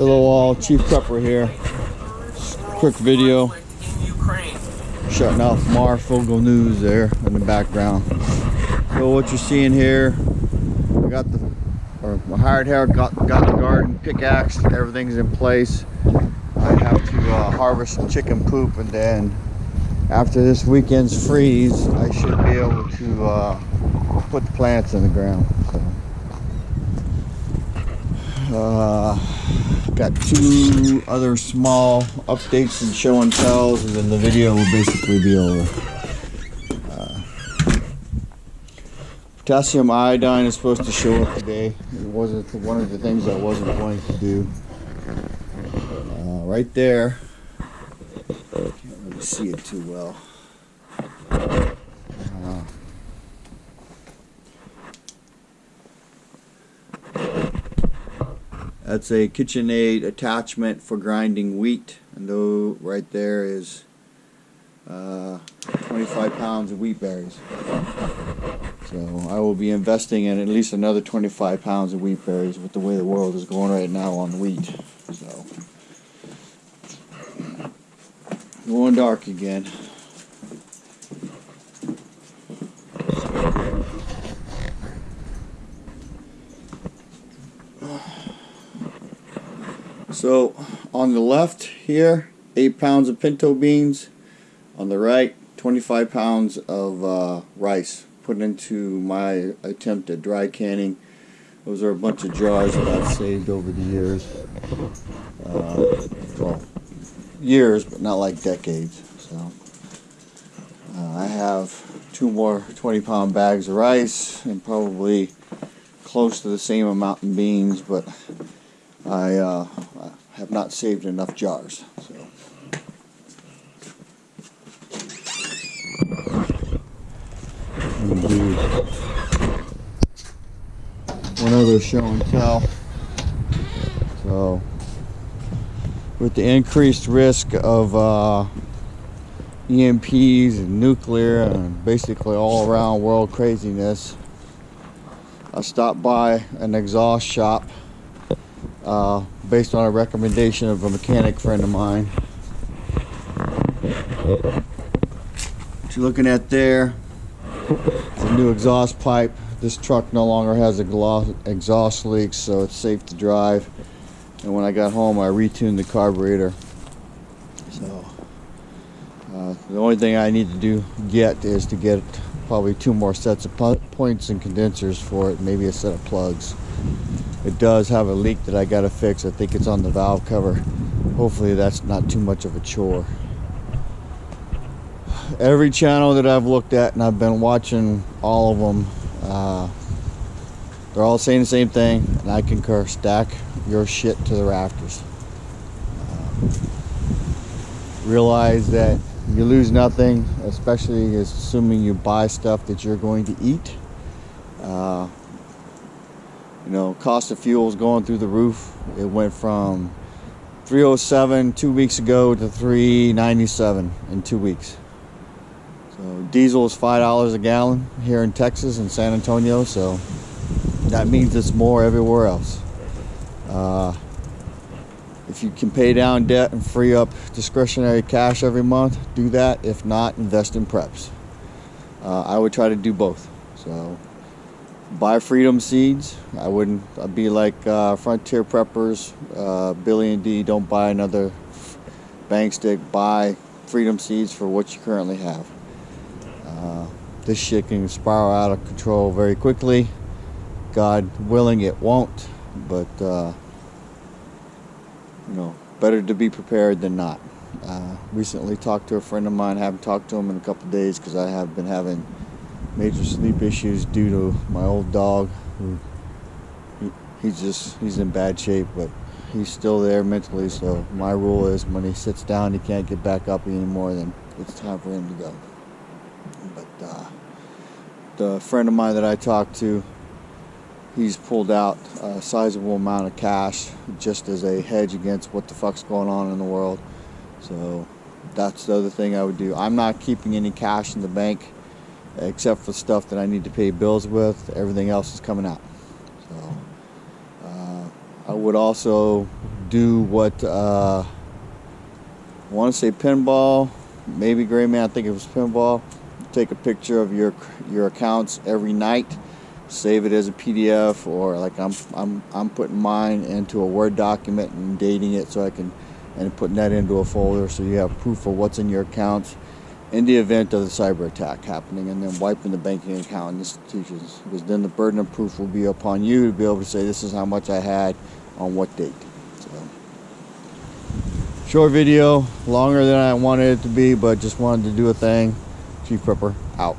Hello all, Chief Prepper here. Quick video shutting off Marfugel News there in the background. So what you're seeing here, I got my hired hand got the garden pickaxe, everything's in place. I have to harvest some chicken poop, and then after this weekend's freeze I should be able to put the plants in the ground. So got two other small updates and show and tells, and then the video will basically be over. Potassium iodine is supposed to show up today. It wasn't one of the things I wasn't going to do. Right there, can't really see it too well. That's a KitchenAid attachment for grinding wheat, and though right there is 25 pounds of wheat berries. So I will be investing in at least another 25 pounds of wheat berries with the way the world is going right now on wheat. So going dark again. So on the left here, 8 pounds of pinto beans. On the right, 25 pounds of rice put into my attempt at dry canning. Those are a bunch of jars that I've saved over the years. Well, years, but not like decades. So I have 2 more 20-pound bags of rice and probably close to the same amount in beans, but I have not saved enough jars. So do one other show and tell. So with the increased risk of EMPs and nuclear and basically all around world craziness, I stopped by an exhaust shop based on a recommendation of a mechanic friend of mine. What you're looking at there is a new exhaust pipe. This truck no longer has exhaust leaks, so it's safe to drive. And when I got home, I retuned the carburetor. So the only thing I need to get is to get probably 2 more sets of points and condensers for it, maybe a set of plugs. It does have a leak that I gotta fix. I think it's on the valve cover. Hopefully that's not too much of a chore. Every channel that I've looked at, and I've been watching all of them, they're all saying the same thing, and I concur. Stack your shit to the rafters. Realize that you lose nothing, especially assuming you buy stuff that you're going to eat. You know, cost of fuel is going through the roof. It went from $3.07 2 weeks ago to $3.97 in 2 weeks. So diesel is $5 a gallon here in Texas and San Antonio, so that means it's more everywhere else. If you can pay down debt and free up discretionary cash every month, do that. If not, invest in preps. I would try to do both. So buy Freedom seeds. I'd be like Frontier Preppers, Billy and D. Don't buy another bang stick. Buy Freedom seeds for what you currently have. This shit can spiral out of control very quickly. God willing, it won't. But you know, better to be prepared than not. Recently talked to a friend of mine. Haven't talked to him in a couple of days because I have been having major sleep issues due to my old dog. He's in bad shape, but he's still there mentally. So my rule is, when he sits down, he can't get back up anymore, then it's time for him to go. But the friend of mine that I talked to, he's pulled out a sizable amount of cash just as a hedge against what the fuck's going on in the world. So that's the other thing I would do. I'm not keeping any cash in the bank except for stuff that I need to pay bills with. Everything else is coming out. So I would also do what I want to say pinball, maybe Gray Man, I think it was pinball. Take a picture of your accounts every night, save it as a PDF, or like I'm putting mine into a Word document and dating it so I can, and putting that into a folder so you have proof of what's in your accounts in the event of the cyber attack happening, and then wiping the banking account in institutions, because then the burden of proof will be upon you to be able to say this is how much I had on what date. So, short video, longer than I wanted it to be, but just wanted to do a thing. Chief Prepper out.